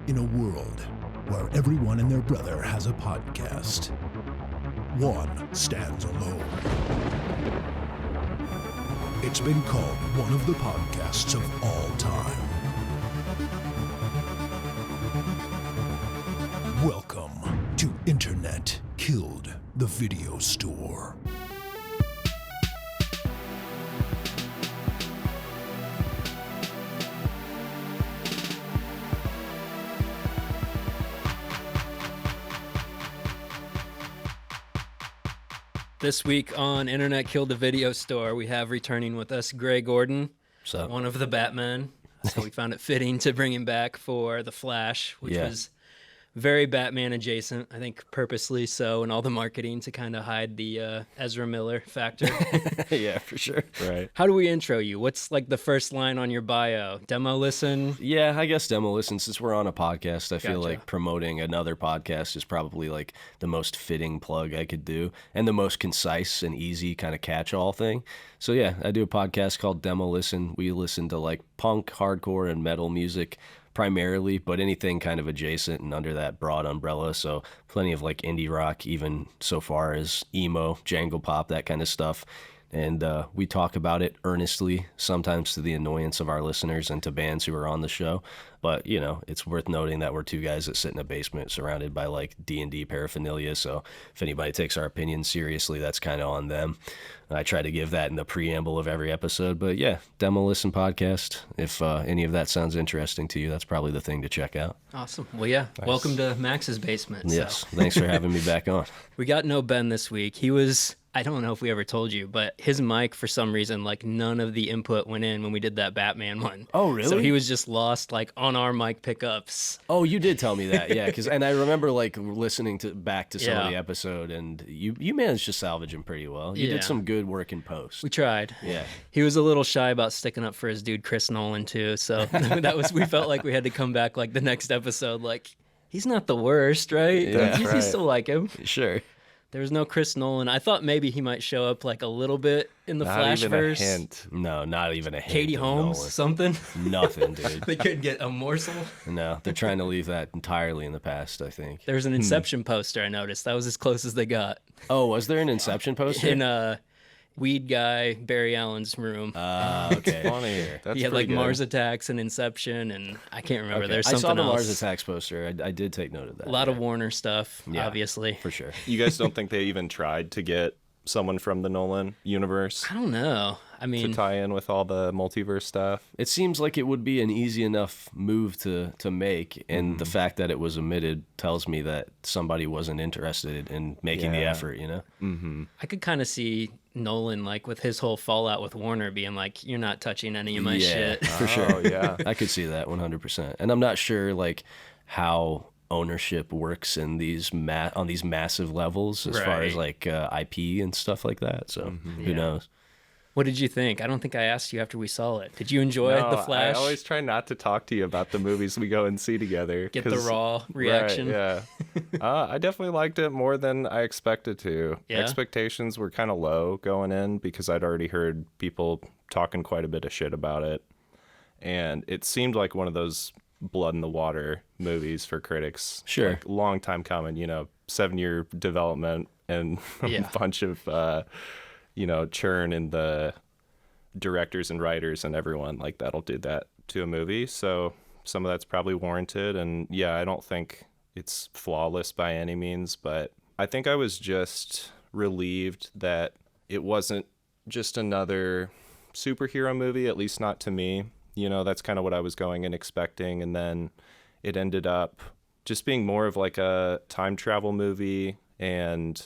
In a world where everyone and their brother has a podcast, one stands alone. It's been called one of the podcasts of all time. Welcome to Internet Killed the Video Store. This week on Internet Killed the Video Store, we have returning with us Gray Gordon, one of the Batman. So we found it fitting to bring him back for The Flash, which was very Batman adjacent, I think purposely so, in all the marketing to kind of hide the Ezra Miller factor. Yeah, for sure. Right. How do we intro you? What's like the first line on your bio? Demo listen? Yeah, I guess demo listen. Since we're on a podcast, I feel Gotcha. like promoting another podcast is probably like the most fitting plug I could do and the most concise and easy kind of catch-all thing. So yeah, I do a podcast called Demo Listen. We listen to like punk, hardcore, and metal music primarily, but anything kind of adjacent and under that broad umbrella. So plenty of like indie rock, even so far as emo, jangle pop, that kind of stuff. And we talk about it earnestly, sometimes to the annoyance of our listeners and to bands who are on the show. But, you know, it's worth noting that we're two guys that sit in a basement surrounded by like D&D paraphernalia. So if anybody takes our opinions seriously, that's kind of on them. I try to give that in the preamble of every episode. But yeah, Demo Listen podcast. If any of that sounds interesting to you, that's probably the thing to check out. Awesome. Well, yeah, nice. Welcome to Max's basement. Yes, thanks for having me back on. We got no Ben this week. He was... I don't know if we ever told you, but his mic, for some reason, like none of the input went in when we did that Batman one. Oh, really? So he was just lost like on our mic pickups. Oh, you did tell me that, yeah. And I remember like listening back to some of the episode, and you managed to salvage him pretty well. You did some good work in post. We tried. Yeah. He was a little shy about sticking up for his dude Chris Nolan too. So we felt like we had to come back like the next episode, like he's not the worst, right? Yeah, you still like him. Sure. There was no Chris Nolan. I thought maybe he might show up like a little bit in the Flashverse. Not even a hint. No, not even a hint. Katie Holmes, something? Nothing, dude. They couldn't get a morsel? No, they're trying to leave that entirely in the past, I think. There was an Inception poster I noticed. That was as close as they got. Oh, was there an Inception poster? In Weed Guy Barry Allen's room. Okay. Funny. That's he had like good. Mars Attacks and Inception, and I can't remember. Okay. There's something else. I saw the Mars Attacks poster. I did take note of that. A lot of Warner stuff, obviously. For sure. You guys don't think they even tried to get someone from the Nolan universe I don't know. I mean, to tie in with all the multiverse stuff? It seems like it would be an easy enough move to make, and the fact that it was omitted tells me that somebody wasn't interested in making the effort, you know? Mm-hmm. I could kind of see Nolan, like with his whole fallout with Warner, being like, "You're not touching any of my shit." For sure. Oh, yeah. I could see that 100%. And I'm not sure like how ownership works in these on these massive levels as far as like IP and stuff like that. So who knows? What did you think? I don't think I asked you after we saw it. Did you enjoy The Flash? I always try not to talk to you about the movies we go and see together. Get the raw reaction. Right, yeah. I definitely liked it more than I expected to. Yeah? Expectations were kind of low going in because I'd already heard people talking quite a bit of shit about it. And it seemed like one of those blood in the water movies for critics. Sure. Like, long time coming, 7-year development and a bunch of, churn in the directors and writers and everyone. Like, that'll do that to a movie. So some of that's probably warranted. And yeah, I don't think it's flawless by any means, but I think I was just relieved that it wasn't just another superhero movie, at least not to me. That's kind of what I was going and expecting. And then it ended up just being more of like a time travel movie. And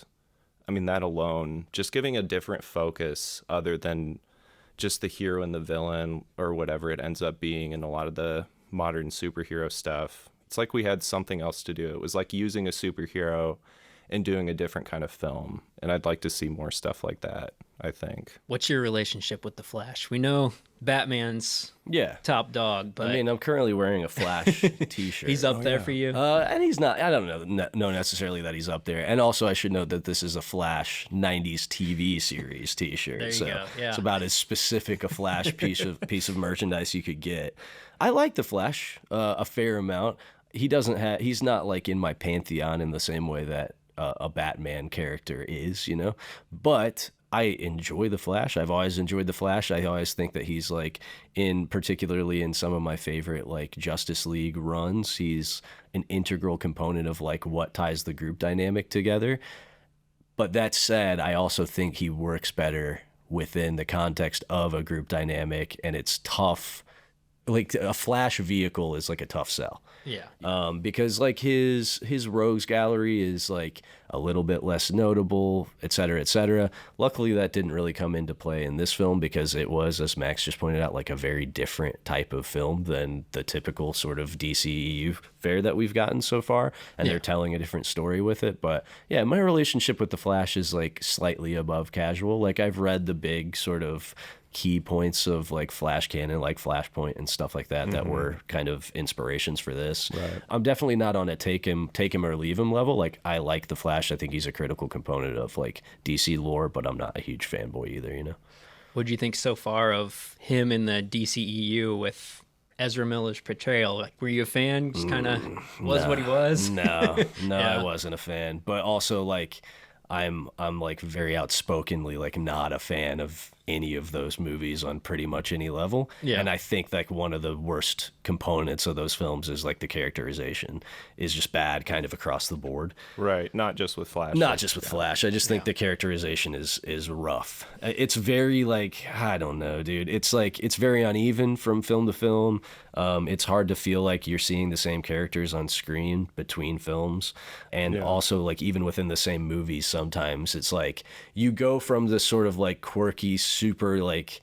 I mean, that alone, just giving a different focus other than just the hero and the villain or whatever it ends up being in a lot of the modern superhero stuff. It's like we had something else to do. It was like using a superhero and doing a different kind of film. And I'd like to see more stuff like that, I think. What's your relationship with The Flash? We know Batman's top dog, but... I mean, I'm currently wearing a Flash t-shirt. He's up there for you? And he's not, I don't know necessarily that he's up there. And also I should note that this is a Flash 90s TV series t-shirt. There you go, yeah. It's about as specific a Flash piece of merchandise you could get. I like The Flash a fair amount. he's not like in my pantheon in the same way that a Batman character is, you know, but I enjoy the Flash. I've always enjoyed the Flash. I always think that he's like particularly in some of my favorite like Justice League runs, he's an integral component of like what ties the group dynamic together. But that said, I also think he works better within the context of a group dynamic, and it's tough. Like a Flash vehicle is like a tough sell. Yeah. Because like his rogues gallery is like a little bit less notable, et cetera, et cetera. Luckily, that didn't really come into play in this film because it was, as Max just pointed out, like a very different type of film than the typical sort of DCEU fare that we've gotten so far. And they're telling a different story with it. But yeah, my relationship with the Flash is like slightly above casual. Like I've read the big sort of key points of like Flash canon, like Flashpoint and stuff like that, that were kind of inspirations for this. Right. I'm definitely not on a take him or leave him level. Like I like the Flash. I think he's a critical component of like DC lore, but I'm not a huge fanboy either, you know? What do you think so far of him in the DCEU with Ezra Miller's portrayal? Like, were you a fan? Just kind of what he was? No, I wasn't a fan. But also like I'm like very outspokenly like not a fan of any of those movies on pretty much any level. Yeah. And I think like one of the worst components of those films is like the characterization is just bad kind of across the board. Right. Not just with Flash. Not just with Flash. I just think the characterization is rough. It's very like, I don't know, dude. It's like, it's very uneven from film to film. It's hard to feel like you're seeing the same characters on screen between films. And also like even within the same movies, sometimes it's like you go from this sort of like quirky, super like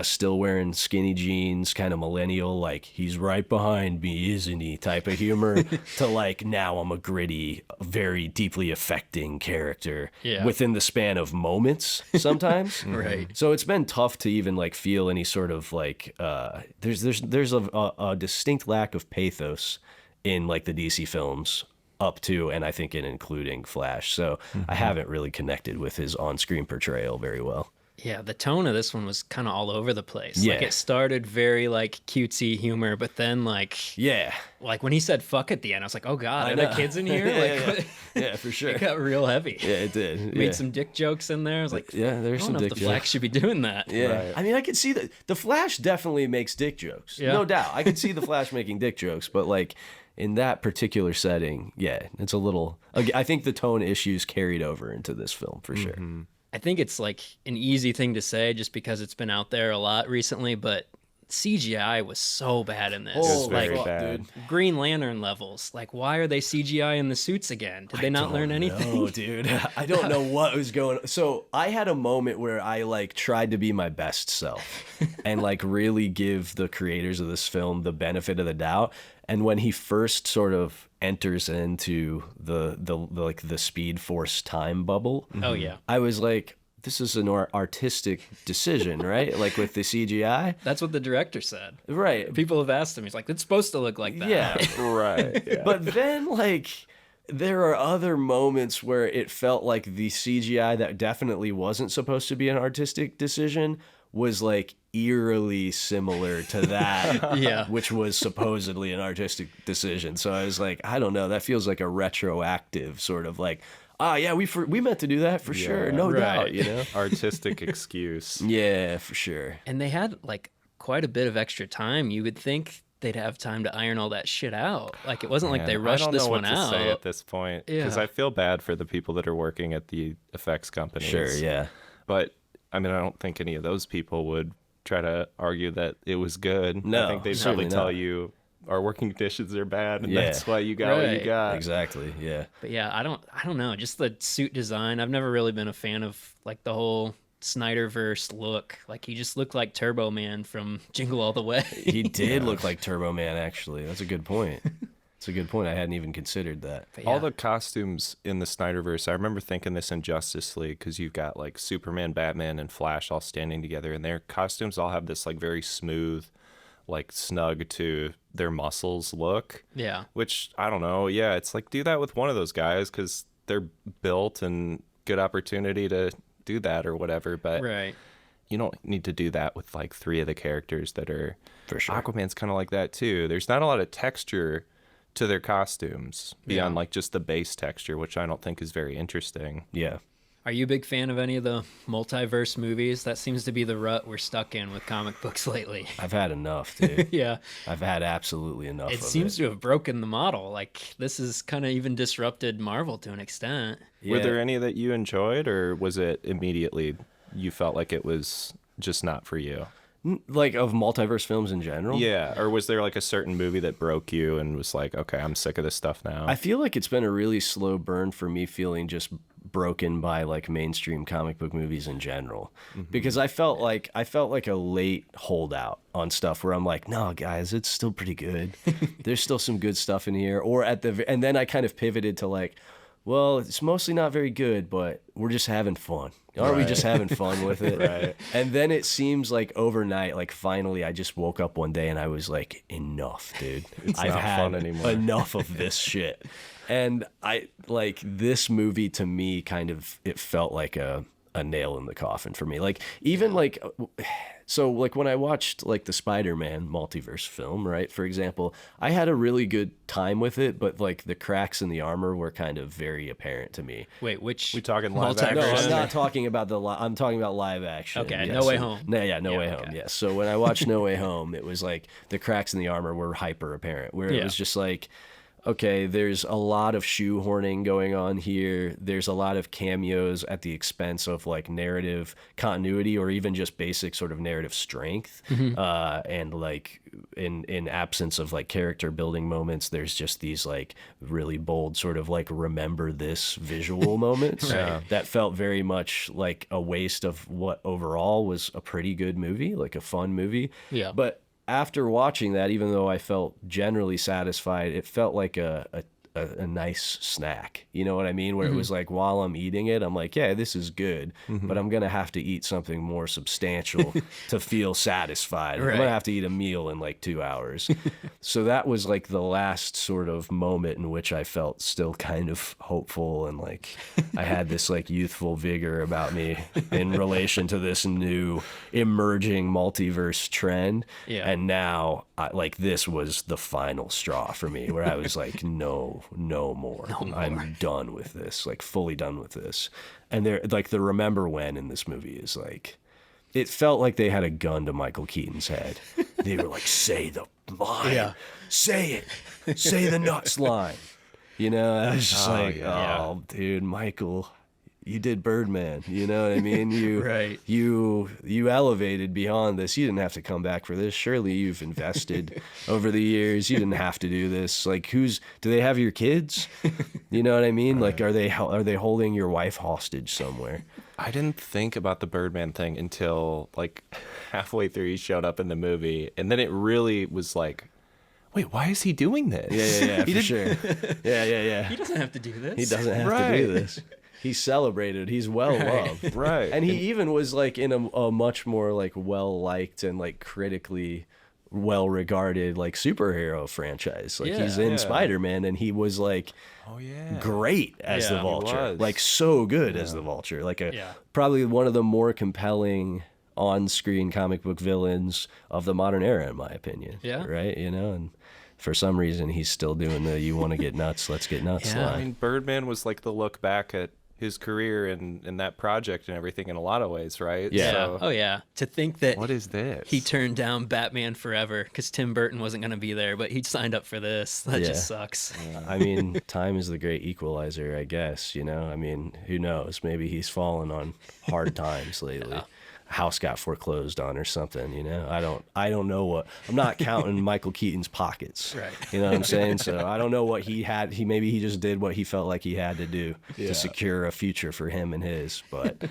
still wearing skinny jeans kind of millennial, like he's right behind me, isn't he, type of humor to like now I'm a gritty, very deeply affecting character within the span of moments sometimes. Right. So it's been tough to even like feel any sort of like there's a distinct lack of pathos in like the DC films up to and I think in including Flash. So I haven't really connected with his on-screen portrayal very well. Yeah, the tone of this one was kind of all over the place. Yeah. Like it started very like cutesy humor, but then like like when he said "fuck" at the end, I was like, oh god, are there kids in here? Yeah, for sure. It got real heavy. Yeah, it did. Made some dick jokes in there. I was like, there's some dick jokes. The Flash should be doing that. Yeah, right. I mean, I could see that the Flash definitely makes dick jokes, no doubt. I could see the Flash making dick jokes, but like in that particular setting, it's a little. I think the tone issues carried over into this film for sure. I think it's like an easy thing to say just because it's been out there a lot recently, but CGI was so bad in this. Oh, very like, bad. Dude. Green Lantern levels. Like, why are they CGI in the suits again? Did they not learn anything? No, dude. I don't know what was going on. So I had a moment where I like tried to be my best self and like really give the creators of this film the benefit of the doubt. And when he first sort of enters into the like the Speed Force time bubble, oh yeah, I was like, this is an artistic decision, right? Like with the CGI. That's what the director said. Right. People have asked him. He's like, it's supposed to look like that. Yeah. Right. Yeah. But then like there are other moments where it felt like the CGI that definitely wasn't supposed to be an artistic decision was like eerily similar to that, which was supposedly an artistic decision. So I was like, I don't know, that feels like a retroactive sort of like, we meant to do that for sure, no doubt, you know, artistic excuse. Yeah, for sure. And they had like quite a bit of extra time. You would think they'd have time to iron all that shit out. Like it wasn't like they rushed this one out. I don't know what to say at this point because I feel bad for the people that are working at the effects companies. Sure, yeah. But I mean, I don't think any of those people would try to argue that it was good. No, I think they'd probably tell you our working conditions are bad, and that's why you got what you got. Exactly. Yeah. But yeah, I don't know. Just the suit design. I've never really been a fan of like the whole Snyderverse look. Like he just looked like Turbo Man from Jingle All the Way. He did look like Turbo Man. Actually, that's a good point. It's a good point. I hadn't even considered that. All the costumes in the Snyderverse, I remember thinking this in Justice League because you've got like Superman, Batman, and Flash all standing together, and their costumes all have this like very smooth, like snug to their muscles look. Yeah. Which I don't know. Yeah, it's like do that with one of those guys because they're built and good opportunity to do that or whatever. But you don't need to do that with like three of the characters that are. For sure. Aquaman's kind of like that too. There's not a lot of texture to their costumes beyond like just the base texture, which I don't think is very interesting. Yeah. Are you a big fan of any of the multiverse movies? That seems to be the rut we're stuck in with comic books lately. I've had enough, dude. Yeah. I've had absolutely enough of it. It seems to have broken the model. Like, this has kind of even disrupted Marvel to an extent. Yeah. Were there any that you enjoyed, or was it immediately you felt like it was just not for you? Like, of multiverse films in general? Yeah, or was there like a certain movie that broke you and was like, okay, I'm sick of this stuff now? I feel like it's been a really slow burn for me feeling just broken by like mainstream comic book movies in general, because I felt like a late holdout on stuff where I'm like, no guys, it's still pretty good. There's still some good stuff in here. Or and then I kind of pivoted to like, well, it's mostly not very good, but we're just having fun. Aren't we just having fun with it? Right. And then it seems like overnight, like finally I just woke up one day and I was like, enough, dude. I've not had fun anymore. enough of this shit. And I like this movie to me kind of, it felt like a nail in the coffin for me. Like even like, so like when I watched like the Spider-Man multiverse film, right, for example, I had a really good time with it, but like the cracks in the armor were kind of very apparent to me. Wait, which We talking live multiverse? No, action? I'm not talking about I'm talking about live action. Okay, yes. No Way Home. No, yeah, No Yeah, Way okay. Home. Yes. So when I watched No Way Home, it was like the cracks in the armor were hyper apparent, where it Yeah. was just like, okay, there's a lot of shoehorning going on here. There's a lot of cameos at the expense of like narrative continuity or even just basic sort of narrative strength. And like in absence of like character building moments, there's just these like really bold sort of like remember this visual moments that felt very much like a waste of what overall was a pretty good movie, like a fun movie. Yeah. But after watching that, even though I felt generally satisfied, it felt like a nice snack. You know what I mean? Where it was like, while I'm eating it, I'm like, yeah, this is good, but I'm going to have to eat something more substantial to feel satisfied. I'm going to have to eat a meal in like 2 hours. So that was like the last sort of moment in which I felt still kind of hopeful and like I had this like youthful vigor about me in relation to this new emerging multiverse trend. Yeah. And now like this was the final straw for me where I was like, no more. I'm done with this, like fully done with this. And they're like the remember when in this movie is like, it felt like they had a gun to Michael Keaton's head. They were like, say the line, say it, say the nuts line. You know, I was just oh, dude, Michael, you did Birdman. You know what I mean? You you elevated beyond this. You didn't have to come back for this. Surely you've invested over the years. You didn't have to do this. Like, do they have your kids? You know what I mean? Like, are they holding your wife hostage somewhere? I didn't think about the Birdman thing until like halfway through he showed up in the movie, and then it really was like, wait, why is he doing this? Yeah, for sure. Yeah. He doesn't have to do this. He doesn't have to do this. He's celebrated. He's well loved. Right. And he even was like in a much more like well liked and like critically well regarded like superhero franchise. Like he's in Spider-Man, and he was like great as the Vulture. Like so good as the Vulture. Like probably one of the more compelling on-screen comic book villains of the modern era, in my opinion. Yeah. Right? You know, and for some reason he's still doing the "you want to get nuts, let's get nuts" line. I mean, Birdman was like the look back at his career and that project and everything in a lot of ways, right? Yeah. So, Oh yeah. To think that what is this? he turned down Batman Forever because Tim Burton wasn't going to be there, but he signed up for this. That just sucks. I mean, time is the great equalizer, I guess, you know? I mean, who knows? Maybe he's fallen on hard times lately. House got foreclosed on or something, you know? I don't know what. I'm not counting Michael Keaton's pockets. Right. You know what I'm saying? So I don't know what he had. Maybe he just did what he felt like he had to do to secure a future for him and his. But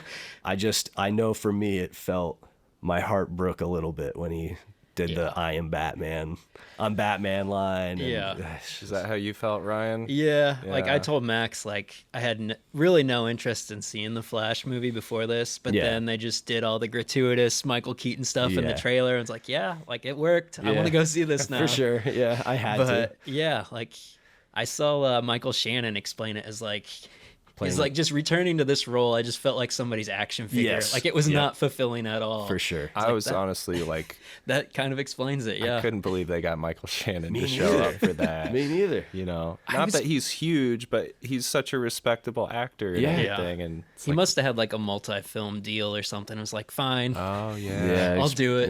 I know for me it felt, my heart broke a little bit when he did the I'm Batman line. And, is that how you felt, Ryan? Yeah. Like I told Max, like I had really no interest in seeing the Flash movie before this, but then they just did all the gratuitous Michael Keaton stuff in the trailer, and it's like, like it worked. I want to go see this now. For sure. Yeah, I had to. Yeah, like I saw Michael Shannon explain it as like He's like, just returning to this role, I just felt like somebody's action figure. Yes. Like, it was not fulfilling at all. For sure. I was honestly like... That kind of explains it, yeah. I couldn't believe they got Michael Shannon to show up for that. Me neither. You know, not that he's huge, but he's such a respectable actor and everything. Yeah. And he must have had like a multi-film deal or something. It was like, fine. Oh, yeah. I'll do it.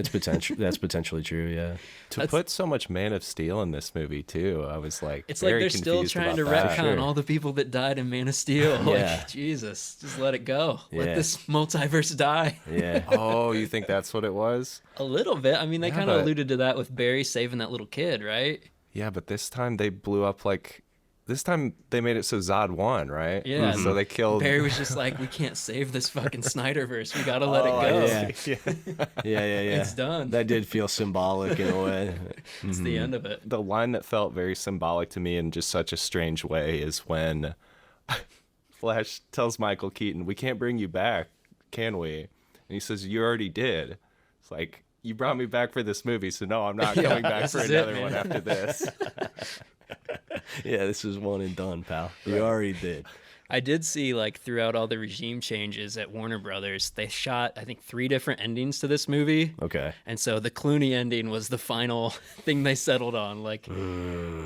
That's potentially true, yeah. To put so much Man of Steel in this movie, too, I was like, it's like they're still trying to retcon all the people that died in Man of Steel. Yeah. Like, Jesus, just let it go. Yeah. Let this multiverse die. Yeah. Oh, you think that's what it was? A little bit. I mean, they kind of but- alluded to that with Barry saving that little kid, right? Yeah, but this time they blew up like... This time they made it so Zod won, right? Yeah. So they killed... Barry was just like, we can't save this fucking Snyderverse. We gotta let it go. Yeah. It's done. That did feel symbolic in a way. It's the end of it. The line that felt very symbolic to me in just such a strange way is when Flash tells Michael Keaton, we can't bring you back, can we? And he says, you already did. It's like, you brought me back for this movie, so no, I'm not coming back for another one after this. Yeah, this is one and done, pal. You already did. I did see, like, throughout all the regime changes at Warner Brothers, they shot, I think, 3 different endings to this movie. Okay. And so the Clooney ending was the final thing they settled on. Like,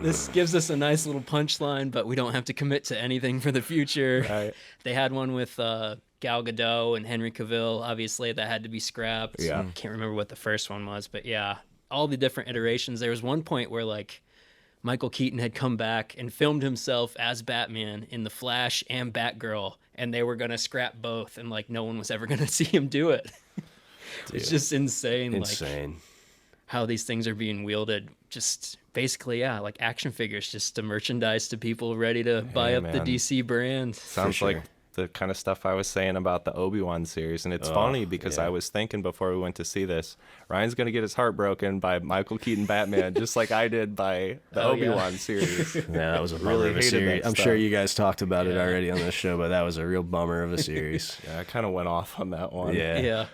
this gives us a nice little punchline, but we don't have to commit to anything for the future. Right. They had one with Gal Gadot and Henry Cavill. Obviously, that had to be scrapped. Yeah. Can't remember what the first one was, but yeah, all the different iterations. There was one point where, like, Michael Keaton had come back and filmed himself as Batman in The Flash and Batgirl, and they were going to scrap both, and, like, no one was ever going to see him do it. It's just insane. Like, how these things are being wielded. Just basically, yeah, like action figures, just to merchandise to people ready to buy up the DC brand. Sounds like the kind of stuff I was saying about the Obi-Wan series. And it's funny because I was thinking before we went to see this, Ryan's going to get his heart broken by Michael Keaton Batman, just like I did by the Obi-Wan series. Yeah, that was a bummer of a series. I'm sure you guys talked about it already on this show, but that was a real bummer of a series. Yeah, I kind of went off on that one. Yeah,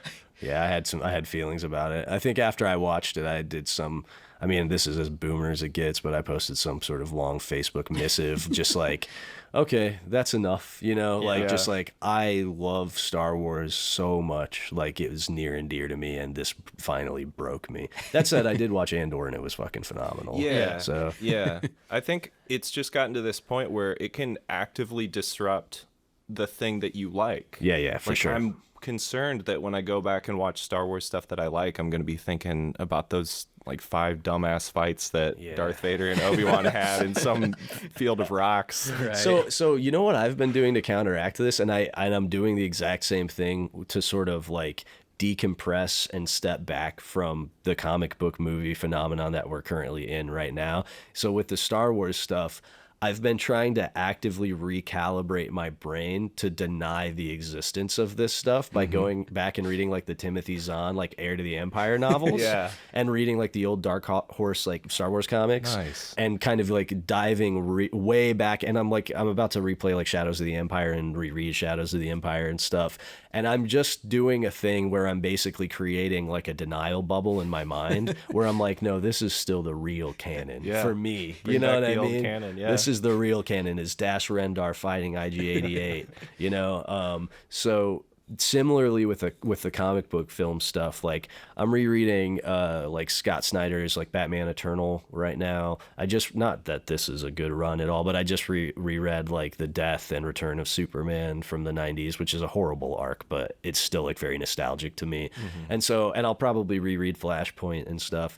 I had feelings about it. I think after I watched it, I did some... I mean, this is as boomer as it gets, but I posted some sort of long Facebook missive, just like, okay, that's enough, you know, just like, I love Star Wars so much, like, it was near and dear to me, and this finally broke me. That said, I did watch Andor, and it was fucking phenomenal. Yeah, so yeah. I think it's just gotten to this point where it can actively disrupt the thing that you like. Yeah, for sure. I'm concerned that when I go back and watch Star Wars stuff that I like, I'm going to be thinking about those like 5 dumbass fights that Darth Vader and Obi-Wan had in some field of rocks. Right. So you know what I've been doing to counteract this, and I'm doing the exact same thing to sort of like decompress and step back from the comic book movie phenomenon that we're currently in right now. So with the Star Wars stuff, I've been trying to actively recalibrate my brain to deny the existence of this stuff by going back and reading like the Timothy Zahn, like Heir to the Empire novels, and reading like the old Dark Horse, like Star Wars comics, and kind of like diving way back. And I'm about to replay like Shadows of the Empire and reread Shadows of the Empire and stuff. And I'm just doing a thing where I'm basically creating like a denial bubble in my mind where I'm like, no, this is still the real canon for me. Bring you know what I old mean? Canon, This is the real canon, is Dash Rendar fighting IG-88, you know? So similarly with the comic book film stuff, like I'm rereading like Scott Snyder's like Batman Eternal right now. Not that this is a good run at all, but I just reread like the death and return of Superman from the 90s, which is a horrible arc, but it's still like very nostalgic to me. And I'll probably reread Flashpoint and stuff.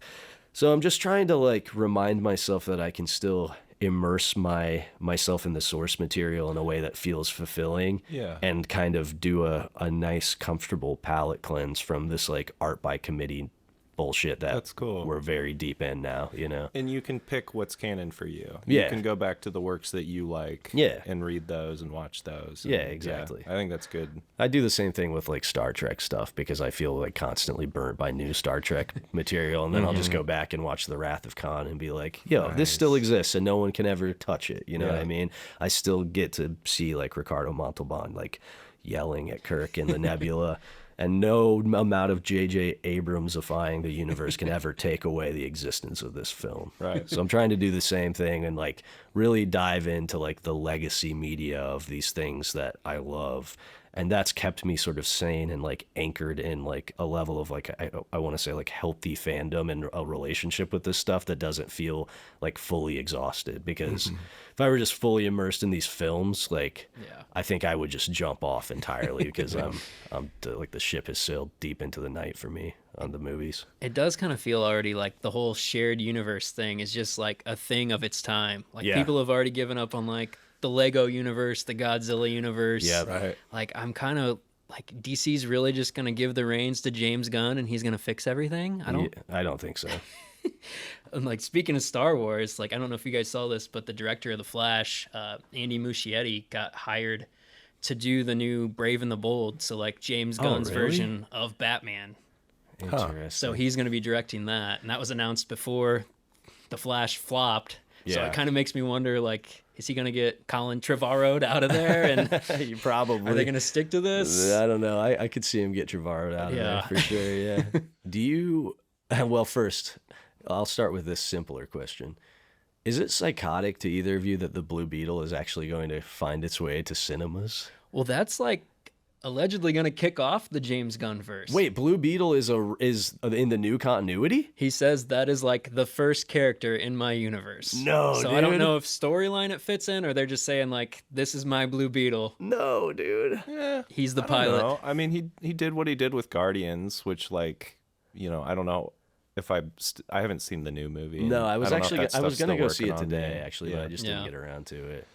So I'm just trying to like remind myself that I can still immerse myself in the source material in a way that feels fulfilling, and kind of do a nice comfortable palate cleanse from this like art by committee bullshit that's cool. We're very deep in now, you know. And you can pick what's canon for you. Yeah. You can go back to the works that you like and read those and watch those. And, exactly. I think that's good. I do the same thing with like Star Trek stuff because I feel like constantly burnt by new Star Trek material, and then I'll just go back and watch The Wrath of Khan and be like, yo, this still exists and no one can ever touch it, you know what I mean? I still get to see like Ricardo Montalban like yelling at Kirk in the Nebula, And no amount of J.J. Abramsifying the universe can ever take away the existence of this film. Right. So I'm trying to do the same thing and like really dive into like the legacy media of these things that I love. And that's kept me sort of sane and like anchored in like a level of like, I want to say like healthy fandom and a relationship with this stuff that doesn't feel like fully exhausted. Because if I were just fully immersed in these films, like I think I would just jump off entirely because I'm like the ship has sailed deep into the night for me on the movies. It does kind of feel already like the whole shared universe thing is just like a thing of its time. Like people have already given up on like the Lego universe, the Godzilla universe. Yeah, right. Like I'm kind of like DC's really just gonna give the reins to James Gunn and he's gonna fix everything. I don't think so. And like speaking of Star Wars, like I don't know if you guys saw this, but the director of The Flash, Andy Muschietti, got hired to do the new Brave and the Bold. So like James Gunn's version of Batman. Interesting. So he's gonna be directing that, and that was announced before The Flash flopped. So it kind of makes me wonder, like, is he going to get Colin Trevorrow'd out of there? And probably. Are they going to stick to this? I don't know. I could see him get Trevorrow'd out of there for sure, yeah. Do you... Well, first, I'll start with this simpler question. Is it psychotic to either of you that the Blue Beetle is actually going to find its way to cinemas? Well, that's, like, allegedly going to kick off the James Gunn verse. Wait, Blue Beetle is in the new continuity? He says that is like the first character in my universe. No, so dude. I don't know if storyline it fits in or they're just saying like this is my Blue Beetle. No, dude. He's the I pilot. don't know. I mean, he did what he did with Guardians, which like, you know, I don't know if I haven't seen the new movie. No, I was going to go see it on today me. actually, but I just didn't get around to it.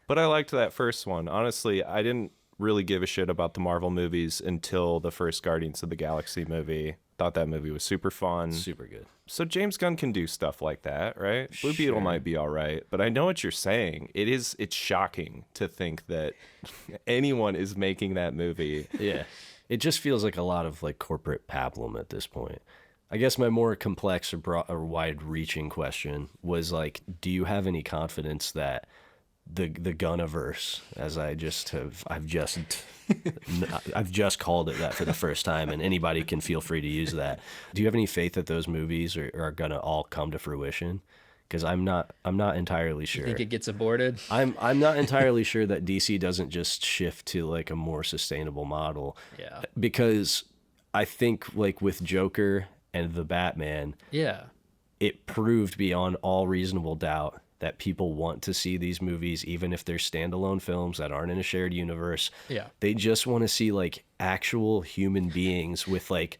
But I liked that first one. Honestly, I didn't really give a shit about the Marvel movies until the first Guardians of the Galaxy movie. Thought that movie was super fun. Super good. So James Gunn can do stuff like that, right? Blue Beetle might be all right, but I know what you're saying. It's shocking to think that anyone is making that movie. Yeah. It just feels like a lot of like corporate pablum at this point. I guess my more complex or broad or wide-reaching question was like, do you have any confidence that the Gunniverse, as I've just called it that for the first time, and anybody can feel free to use that. Do you have any faith that those movies are gonna all come to fruition? Because I'm not entirely sure. You think it gets aborted? I'm not entirely sure that DC doesn't just shift to like a more sustainable model. Yeah. Because I think like with Joker and the Batman, it proved beyond all reasonable doubt that people want to see these movies, even if they're standalone films that aren't in a shared universe. Yeah. They just want to see like actual human beings with like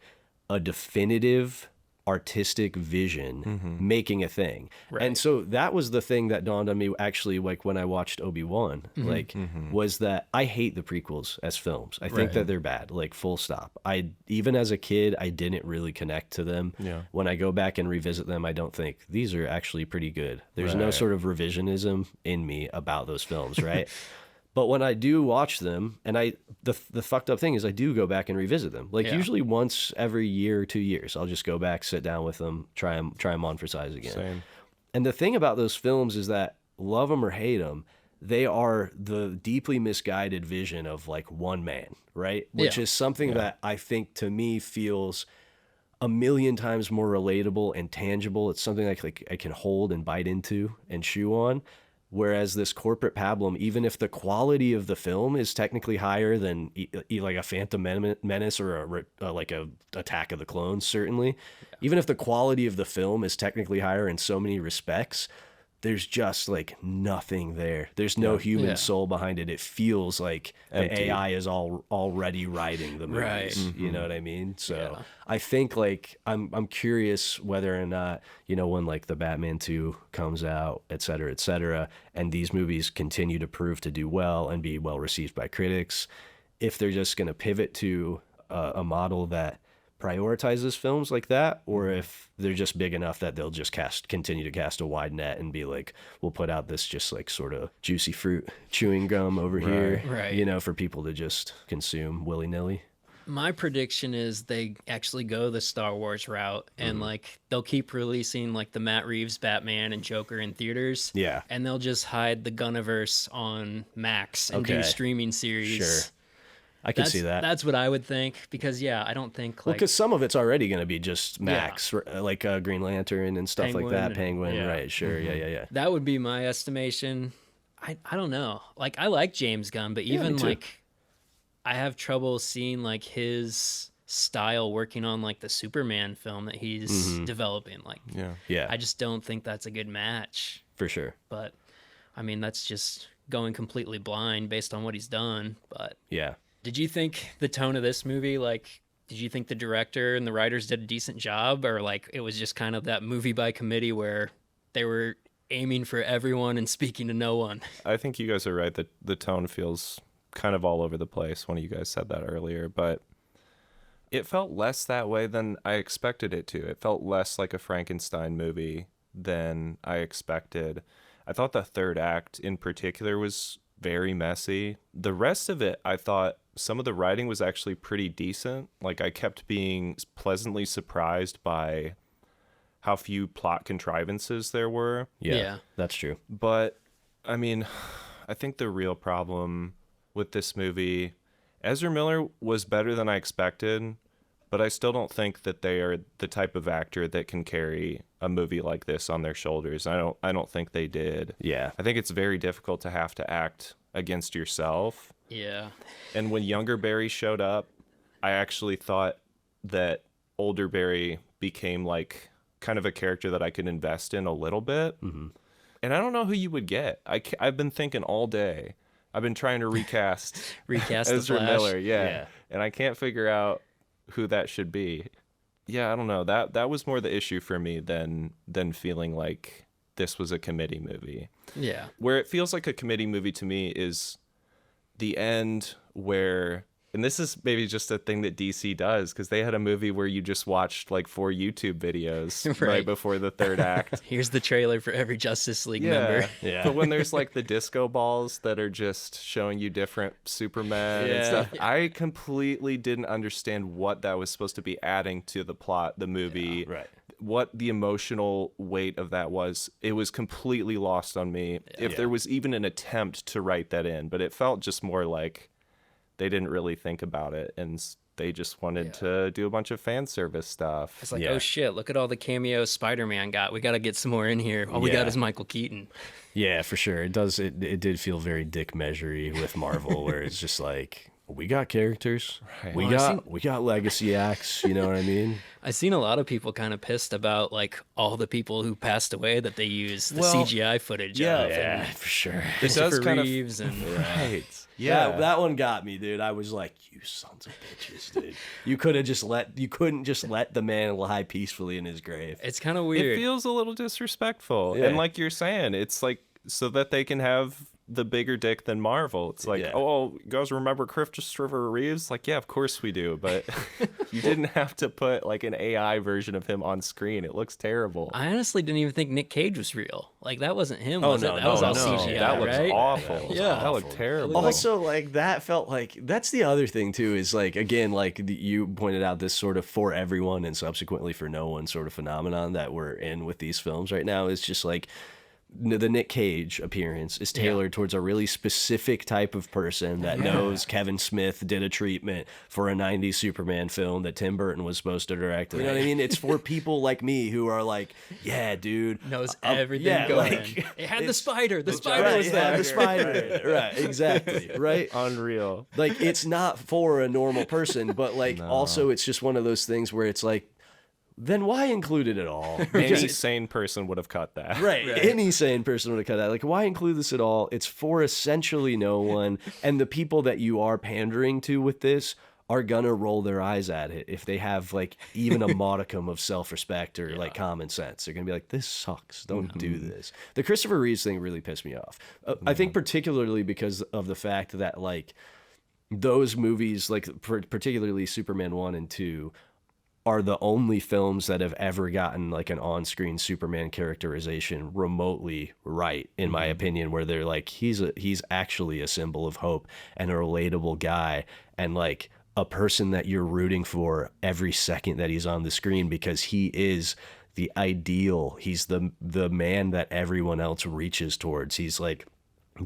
a definitive artistic vision making a thing. Right. And so that was the thing that dawned on me actually, like when I watched Obi-Wan, was that I hate the prequels as films. I think that they're bad, like full stop. Even as a kid, I didn't really connect to them. Yeah. When I go back and revisit them, I don't think these are actually pretty good. There's no sort of revisionism in me about those films, right? But when I do watch them, and the fucked up thing is I do go back and revisit them. Like usually once every year or 2 years, I'll just go back, sit down with them, try them on for size again. Same. And the thing about those films is that, love them or hate them, they are the deeply misguided vision of like one man, right? Which is something that I think to me feels a million times more relatable and tangible. It's something like I can hold and bite into and chew on. Whereas this corporate pablum, even if the quality of the film is technically higher than like a Phantom Menace or like a Attack of the Clones, certainly, even if the quality of the film is technically higher in so many respects, there's just like nothing there. There's no human soul behind it. It feels like the AI is already writing the movies. Right. You know what I mean? So I think like I'm curious whether or not, you know, when like the Batman 2 comes out, et cetera, and these movies continue to prove to do well and be well received by critics, if they're just going to pivot to a model that prioritizes films like that, or if they're just big enough that they'll just continue to cast a wide net and be like, we'll put out this just like sort of juicy fruit chewing gum over here, you know, for people to just consume willy-nilly. My prediction is they actually go the Star Wars route and like they'll keep releasing like the Matt Reeves Batman and Joker in theaters. Yeah. And they'll just hide the Gunniverse on Max and do streaming series. Sure. I can see that. That's what I would think, because I don't think like, because some of it's already going to be just Max, like Green Lantern and stuff like that. Penguin, right? Sure, yeah. That would be my estimation. I don't know. Like, I like James Gunn, but even like, I have trouble seeing like his style working on like the Superman film that he's developing. Like, I just don't think that's a good match. For sure. But I mean, that's just going completely blind based on what he's done. But did you think the tone of this movie, like, did you think the director and the writers did a decent job, or like it was just kind of that movie by committee where they were aiming for everyone and speaking to no one? I think you guys are right that the tone feels kind of all over the place. One of you guys said that earlier, but it felt less that way than I expected it to. It felt less like a Frankenstein movie than I expected. I thought the third act in particular was very messy. The rest of it, I thought some of the writing was actually pretty decent. Like, I kept being pleasantly surprised by how few plot contrivances there were. Yeah, that's true. But, I mean, I think the real problem with this movie, Ezra Miller was better than I expected, but I still don't think that they are the type of actor that can carry a movie like this on their shoulders. I don't think they did. Yeah. I think it's very difficult to have to act against yourself. Yeah. And when younger Barry showed up, I actually thought that older Barry became like kind of a character that I could invest in a little bit. Mm-hmm. And I don't know who you would get. I've been thinking all day. I've been trying to recast the Ezra Flash. Miller, and I can't figure out who that should be. Yeah, I don't know. That was more the issue for me than feeling like this was a committee movie. Yeah. Where it feels like a committee movie to me is the end where, and this is maybe just a thing that DC does, because they had a movie where you just watched like 4 YouTube videos right before the third act. Here's the trailer for every Justice League member. Yeah. But when there's like the disco balls that are just showing you different Superman and stuff, I completely didn't understand what that was supposed to be adding to the plot, the movie. Right. What the emotional weight of that was. It was completely lost on me. If there was even an attempt to write that in, but it felt just more like they didn't really think about it, and they just wanted to do a bunch of fan service stuff. It's like, oh shit, look at all the cameos Spider-Man got. We got to get some more in here. All we got is Michael Keaton. Yeah, for sure. It does. It did feel very Dick Measure-y with Marvel, where it's just like, we got characters, we got legacy acts. You know what I mean? I've seen a lot of people kind of pissed about like all the people who passed away that they used the CGI footage of. Yeah, for sure. It does kind of and right. Yeah, that one got me, dude. I was like, you sons of bitches, dude. You couldn't just let the man lie peacefully in his grave. It's kind of weird. It feels a little disrespectful. And like you're saying, it's like so that they can have the bigger dick than Marvel. It's like, oh, you guys remember Christopher Reeves? Like, yeah, of course we do. But you didn't have to put like an AI version of him on screen. It looks terrible. I honestly didn't even think Nick Cage was real. Like, that wasn't him, was it? That was all CGI, that looks right? awful. Yeah. That looked terrible. Also, like, that felt like, that's the other thing, too, is like, again, like you pointed out, this sort of for everyone and subsequently for no one sort of phenomenon that we're in with these films right now is just like, the Nick Cage appearance is tailored towards a really specific type of person that knows Kevin Smith did a treatment for a 90s Superman film that Tim Burton was supposed to direct. You know what I mean? It's for people like me who are like, yeah, dude. Knows everything going on. It had the spider. The spider was there. The spider. Right, exactly. Right? Unreal. Like, it's not for a normal person, but like also it's just one of those things where it's like, then why include it at all? Any sane person would have cut that. Right. Any sane person would have cut that. Like, why include this at all? It's for essentially no one. And the people that you are pandering to with this are gonna roll their eyes at it if they have like even a modicum of self-respect or like common sense. They're gonna be like, this sucks. Don't do this. The Christopher Reeves thing really pissed me off. I think particularly because of the fact that like those movies, like particularly Superman 1 and 2, are the only films that have ever gotten like an on-screen Superman characterization remotely right, in my opinion, where they're like, he's actually a symbol of hope and a relatable guy and like a person that you're rooting for every second that he's on the screen, because he is the ideal. He's the man that everyone else reaches towards. He's like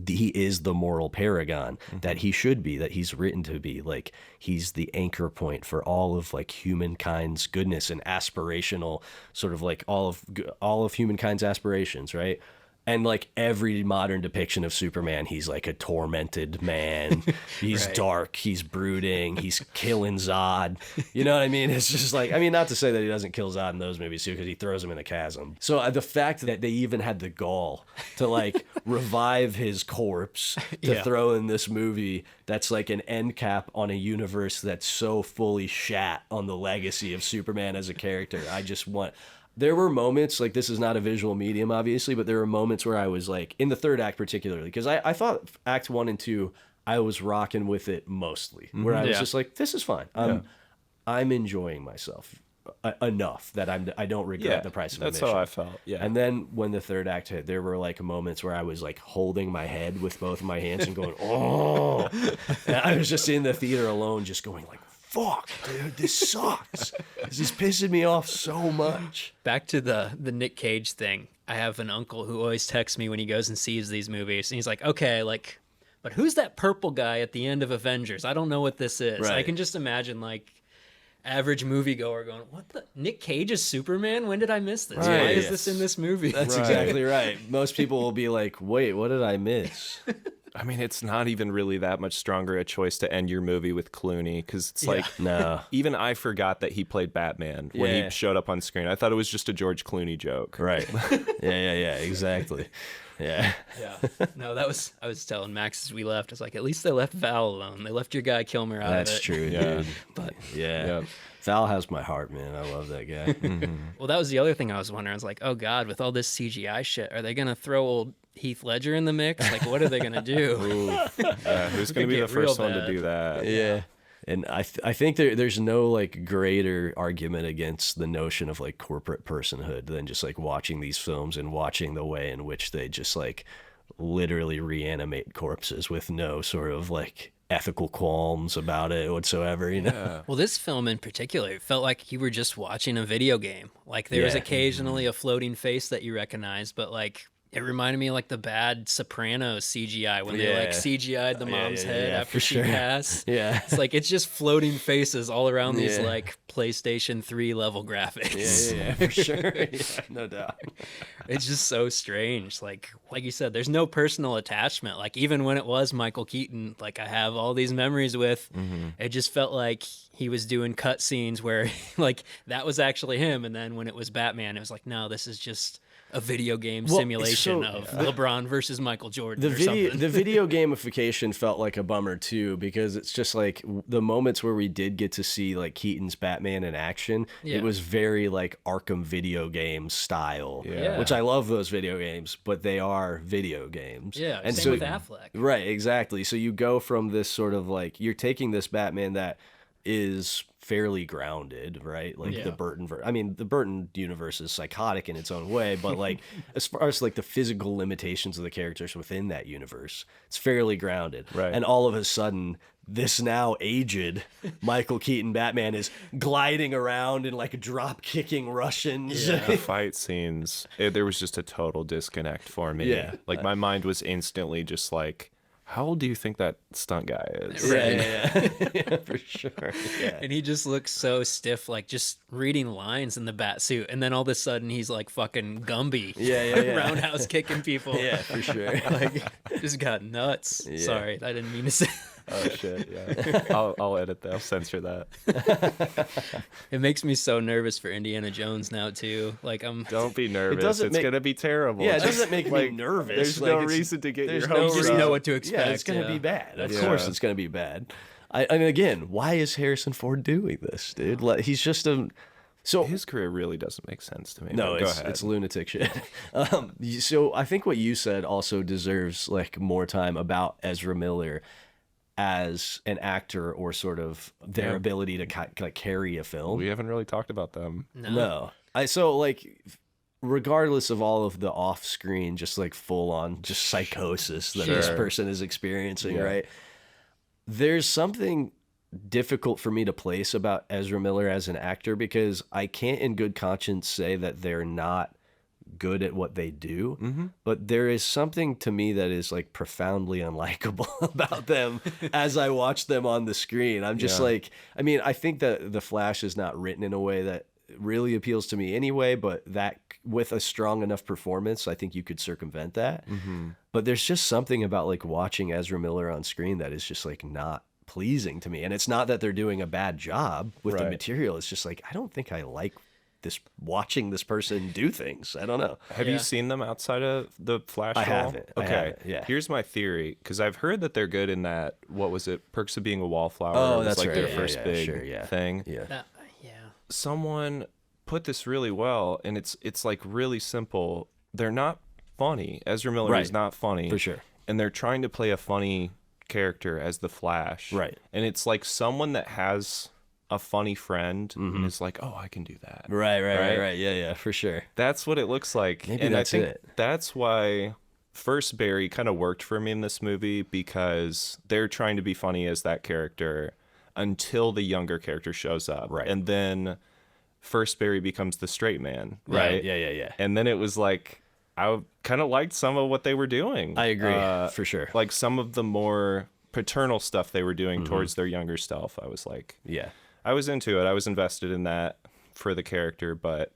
he is the moral paragon that he should be, that he's written to be. Like, he's the anchor point for all of like humankind's goodness and aspirational sort of like all of humankind's aspirations, right? And like every modern depiction of Superman, he's like a tormented man. He's dark. He's brooding. He's killing Zod. You know what I mean? It's just like, I mean, not to say that he doesn't kill Zod in those movies too, because he throws him in the chasm. So the fact that they even had the gall to like revive his corpse to throw in this movie, that's like an end cap on a universe that's so fully shat on the legacy of Superman as a character. There were moments, like, this is not a visual medium, obviously, but there were moments where I was, like, in the third act particularly, because I thought Act 1 and 2, I was rocking with it mostly, where I was just like, this is fine. I'm enjoying myself enough that I don't regret the price of admission. That's how I felt, And then when the third act hit, there were, like, moments where I was, like, holding my head with both of my hands and going, oh! And I was just in the theater alone just going, like, fuck, dude, this sucks. This is pissing me off so much. Back to the Nick Cage thing. I have an uncle who always texts me when he goes and sees these movies, and he's like, okay, like, but who's that purple guy at the end of Avengers? I don't know what this is. Right. I can just imagine, like, average moviegoer going, what the? Nick Cage is Superman? When did I miss this? Right. Why is this in this movie? That's exactly right. Most people will be like, wait, what did I miss? I mean, it's not even really that much stronger a choice to end your movie with Clooney, because it's like, no. Even I forgot that he played Batman when he showed up on screen. I thought it was just a George Clooney joke. Right. Yeah, exactly. Yeah. No, I was telling Max as we left, I was like, at least they left Val alone. They left your guy Kilmer out of it. That's true, Yeah. dude. But Yeah. Val has my heart, man. I love that guy. well, that was the other thing I was wondering. I was like, oh God, with all this CGI shit, are they going to throw old Heath Ledger in the mix? Like, what are they going to do? Who's going to be the first one to do that? Yeah. And I think there's no like greater argument against the notion of like corporate personhood than just like watching these films and watching the way in which they just like literally reanimate corpses with no sort of like ethical qualms about it whatsoever, you know? Yeah. Well, this film in particular, it felt like you were just watching a video game. Like there was occasionally a floating face that you recognized, but like it reminded me of like the bad Sopranos CGI when they like CGI'd the mom's head after she passed. Yeah. It's like it's just floating faces all around these like PlayStation 3 level graphics. Yeah, for sure. Yeah, no doubt. It's just so strange. Like you said, there's no personal attachment. Like even when it was Michael Keaton, like I have all these memories with, it just felt like he was doing cut scenes where like that was actually him. And then when it was Batman, it was like, no, this is just a video game simulation of LeBron versus Michael Jordan something. The video gamification felt like a bummer too, because it's just like the moments where we did get to see like Keaton's Batman in action, it was very like Arkham video game style, which I love those video games, but they are video games. Yeah, and same so, with Affleck. Right, exactly. So you go from this sort of like, you're taking this Batman that is fairly grounded, right? Like the Burton the Burton universe is psychotic in its own way, but like as far as like the physical limitations of the characters within that universe, it's fairly grounded. Right. And all of a sudden, this now aged Michael Keaton Batman is gliding around and like drop kicking Russians. The fight scenes, there was just a total disconnect for me. Yeah. Like my mind was instantly just like, how old do you think that stunt guy is? Yeah, for sure. Yeah. And he just looks so stiff, like just reading lines in the bat suit. And then all of a sudden he's like fucking Gumby. Roundhouse kicking people. Yeah, for sure. Like, just got nuts. Yeah. Sorry, I didn't mean to say. Oh shit, yeah. I'll edit that. I'll censor that. It makes me so nervous for Indiana Jones now too. Like Don't be nervous. It's gonna be terrible. Yeah, it doesn't make me nervous. There's no reason to get your hopes You just up. know what to expect. Yeah, it's gonna be bad. Of course, it's gonna be bad. I mean, again, why is Harrison Ford doing this, dude? Like, he's just a. So his career really doesn't make sense to me. No, go ahead. it's lunatic shit. So I think what you said also deserves like more time about Ezra Miller as an actor, or sort of their ability to carry a film. We haven't really talked about them. No. So like, regardless of all of the off-screen, just like full-on just psychosis that this person is experiencing, right? There's something difficult for me to place about Ezra Miller as an actor, because I can't in good conscience say that they're not good at what they do, but there is something to me that is like profoundly unlikable about them as I watch them on the screen. I'm just like, I mean, I think that the Flash is not written in a way that really appeals to me anyway, but that with a strong enough performance, I think you could circumvent that. But there's just something about like watching Ezra Miller on screen that is just like not pleasing to me. And it's not that they're doing a bad job with the material. It's just like, I don't think I like this, watching this person do things. I don't know. Have you seen them outside of the Flash role? I haven't. Okay. I haven't, yeah. Here's my theory, because I've heard that they're good in that, what was it, Perks of Being a Wallflower? Oh, was that's like right. their Yeah, first yeah, big sure, thing. Yeah. Someone put this really well, and it's like really simple. They're not funny. Ezra Miller is not funny. For sure. And they're trying to play a funny character as the Flash. Right. And it's like someone that has a funny friend and is like, oh, I can do that. Right. Yeah, for sure. That's what it looks like. Maybe and that's I think it. that's why First Barry kind of worked for me in this movie, because they're trying to be funny as that character until the younger character shows up. Right. And then First Barry becomes the straight man. Right. Yeah. And then it was like, I kind of liked some of what they were doing. I agree, for sure. Like some of the more paternal stuff they were doing towards their younger self. I was like, Yeah. I was into it. I was invested in that for the character, but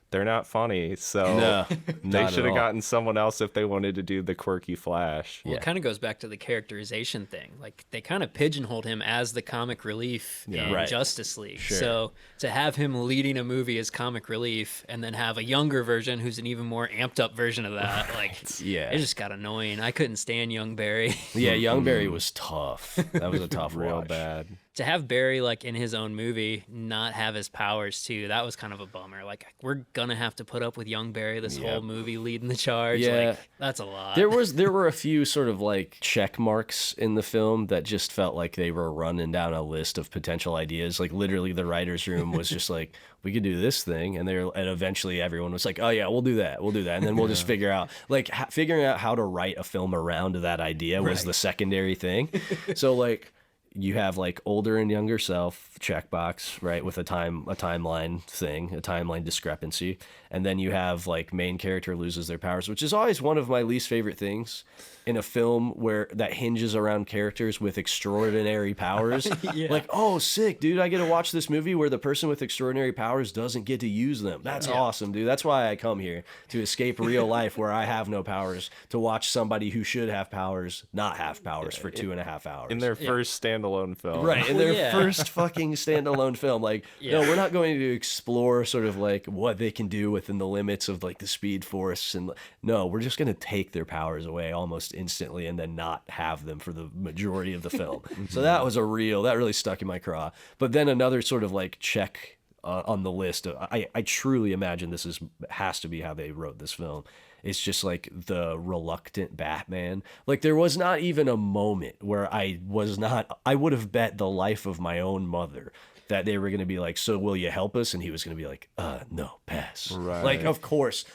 they're not funny. So No, they not should at have all. gotten someone else if they wanted to do the quirky Flash. Well, it kind of goes back to the characterization thing. Like, they kind of pigeonholed him as the comic relief in Justice League. Sure. So to have him leading a movie as comic relief and then have a younger version who's an even more amped up version of that, like, it just got annoying. I couldn't stand young Barry. Yeah, young Barry was tough. That was a tough Real watch. bad. To have Barry, like, in his own movie, not have his powers too, that was kind of a bummer. Like, we're gonna have to put up with young Barry this whole movie leading the charge. Yeah. Like, that's a lot. There were a few sort of like check marks in the film that just felt like they were running down a list of potential ideas. Like literally the writer's room was just like, we could do this thing. And eventually everyone was like, oh yeah, we'll do that. And then we'll just figure out, like figuring out how to write a film around that idea was the secondary thing. So like, you have like older and younger self checkbox, right, with a timeline thing, a timeline discrepancy, and then you have like main character loses their powers, which is always one of my least favorite things in a film where that hinges around characters with extraordinary powers. Like, oh, sick, dude, I get to watch this movie where the person with extraordinary powers doesn't get to use them. That's awesome, dude. That's why I come here, to escape real life where I have no powers, to watch somebody who should have powers not have powers for 2.5 hours. In their first standalone film. Right, in their first fucking standalone film. Like, no, we're not going to explore sort of like what they can do within the limits of like the Speed Force. And no, we're just going to take their powers away almost instantly and then not have them for the majority of the film. So that really stuck in my craw. But then another sort of like check on the list. I truly imagine this has to be how they wrote this film. It's just like the reluctant Batman. Like there was not even a moment where I would have bet the life of my own mother that they were going to be like, so will you help us? And he was going to be like, no, pass. Right. Like, of course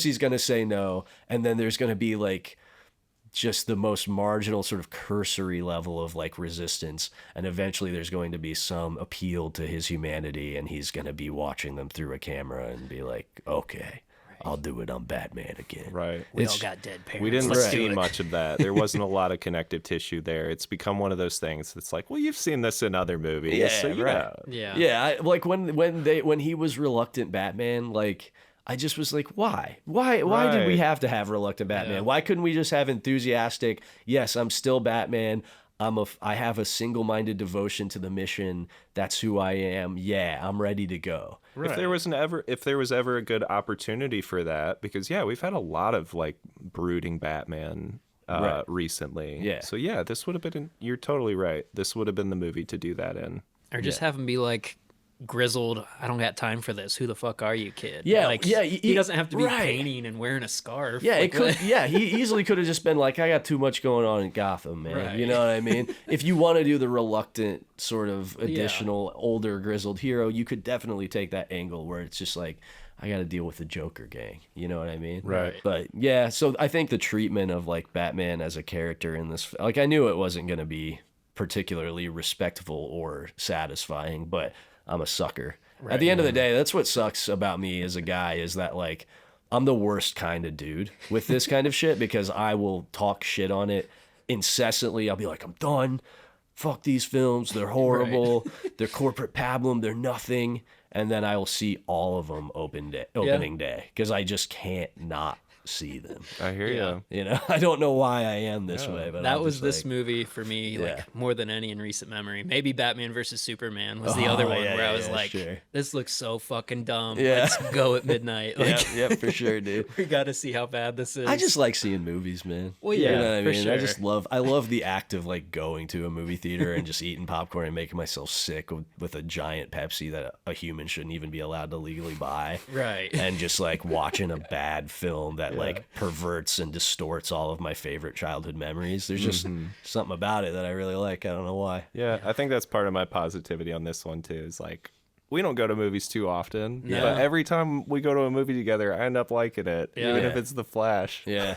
he's going to say no. And then there's going to be like just the most marginal sort of cursory level of like resistance. And eventually there's going to be some appeal to his humanity. And he's going to be watching them through a camera and be like, okay, I'll do it. I'm Batman again. Right. We all got dead parents. We didn't Let's see do it. much of that. There wasn't a lot of connective tissue there. It's become one of those things that's like, well, you've seen this in other movies. Yeah, so you right. know. Yeah. Yeah, like when he was reluctant Batman, like I just was like, why did we have to have reluctant Batman? Yeah. Why couldn't we just have enthusiastic? Yes, I'm still Batman. I have a single-minded devotion to the mission. That's who I am. Yeah, I'm ready to go. Right. If there was ever a good opportunity for that, because we've had a lot of like brooding Batman recently. Yeah. So this would have been. You're totally right. This would have been the movie to do that in. Or just have him be like, grizzled, I don't got time for this. Who the fuck are you, kid? Yeah, like, yeah, he doesn't have to be right. painting and wearing a scarf. Yeah, like, it could. Yeah, he easily could have just been like, I got too much going on in Gotham, man. Right. You know what I mean? If you want to do the reluctant sort of additional older grizzled hero, you could definitely take that angle where it's just like, I got to deal with the Joker gang. You know what I mean? Right. But yeah, so I think the treatment of like Batman as a character in this, like I knew it wasn't going to be particularly respectful or satisfying, but I'm a sucker. Right. At the end of the day, that's what sucks about me as a guy is that like I'm the worst kind of dude with this kind of shit because I will talk shit on it incessantly. I'll be like, I'm done. Fuck these films. They're horrible. Right. They're corporate pablum. They're nothing. And then I will see all of them opening day because I just can't not see them. I hear you. You know, I don't know why I am this way, but that was this movie for me, like more than any in recent memory. Maybe Batman versus Superman was the other one where I was like, this looks so fucking dumb. Let's go at midnight. Like, yeah, for sure, dude. We got to see how bad this is. I just like seeing movies, man. Well, yeah, you know what I mean? For sure. I just love the act of like going to a movie theater and just eating popcorn and making myself sick with a giant Pepsi that a human shouldn't even be allowed to legally buy. Right. And just like watching a bad film that like perverts and distorts all of my favorite childhood memories. There's just something about it that I really like. I don't know why. Yeah, I think that's part of my positivity on this one too, is like we don't go to movies too often, but every time we go to a movie together, I end up liking it, even if it's The Flash. Yeah.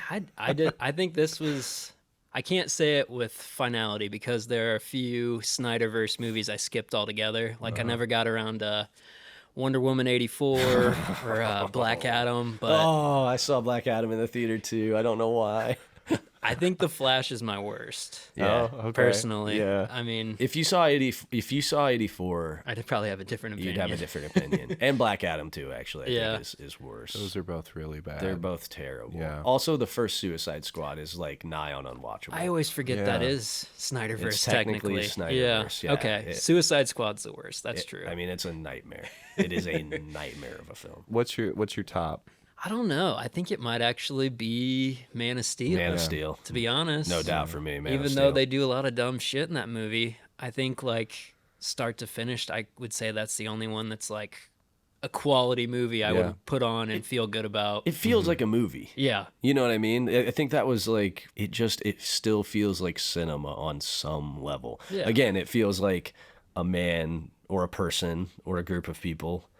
I think this was, I can't say it with finality because there are a few Snyderverse movies I skipped altogether. Like I never got around to Wonder Woman 84 or Black Adam. But I saw Black Adam in the theater too. I don't know why. I think The Flash is my worst. Yeah, personally. Yeah. I mean, if you saw 84, I'd probably have a different opinion. you'd have a different opinion. And Black Adam too, actually. I think is worse. Those are both really bad. They're both terrible. Yeah. Also, the first Suicide Squad is like nigh on unwatchable. I always forget that is Snyderverse. It's technically Snyderverse. Yeah. Okay. Suicide Squad's the worst. That's true. I mean, it's a nightmare. It is a nightmare of a film. What's your top? I don't know. I think it might actually be Man of Steel. Man of Steel. To be honest. No doubt for me, Man of Steel. Even though they do a lot of dumb shit in that movie, I think like start to finish, I would say that's the only one that's like a quality movie I would put on and feel good about. It feels like a movie. Yeah. You know what I mean? I think that was like, it still feels like cinema on some level. Yeah. Again, it feels like a man or a person or a group of people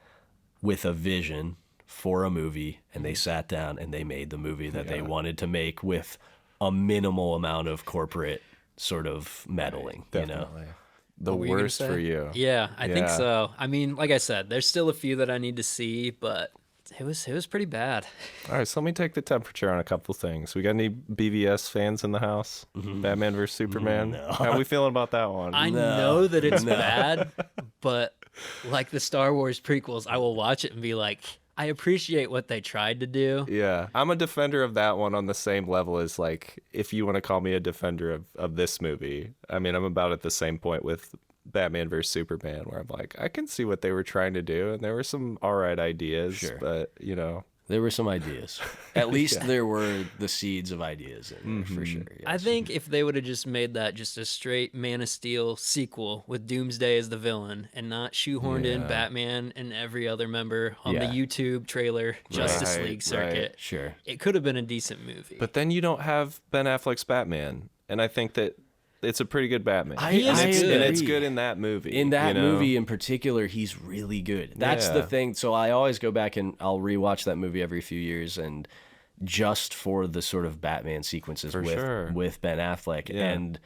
with a vision for a movie, and they sat down and they made the movie that they wanted to make with a minimal amount of corporate sort of meddling. Definitely. You know, the worst for you. Yeah, I think so. I mean, like I said, there's still a few that I need to see, but it was pretty bad. All right, so let me take the temperature on a couple things. We got any BVS fans in the house? Batman vs Superman. No. How are we feeling about that one? I know that it's bad, but like the Star Wars prequels, I will watch it and be like, I appreciate what they tried to do. Yeah, I'm a defender of that one on the same level as like, if you want to call me a defender of this movie. I mean, I'm about at the same point with Batman vs Superman, where I'm like, I can see what they were trying to do, and there were some all right ideas, but you know, there were some ideas. At least there were the seeds of ideas in there, for sure. Yes. I think if they would have just made that just a straight Man of Steel sequel with Doomsday as the villain and not shoehorned in Batman and every other member on the YouTube trailer Justice League circuit, Sure, it could have been a decent movie. But then you don't have Ben Affleck's Batman, and I think that it's a pretty good Batman. I and agree. it's good in that movie. In that movie in particular, he's really good. That's the thing. So I always go back and I'll rewatch that movie every few years, and just for the sort of Batman sequences with Ben Affleck. And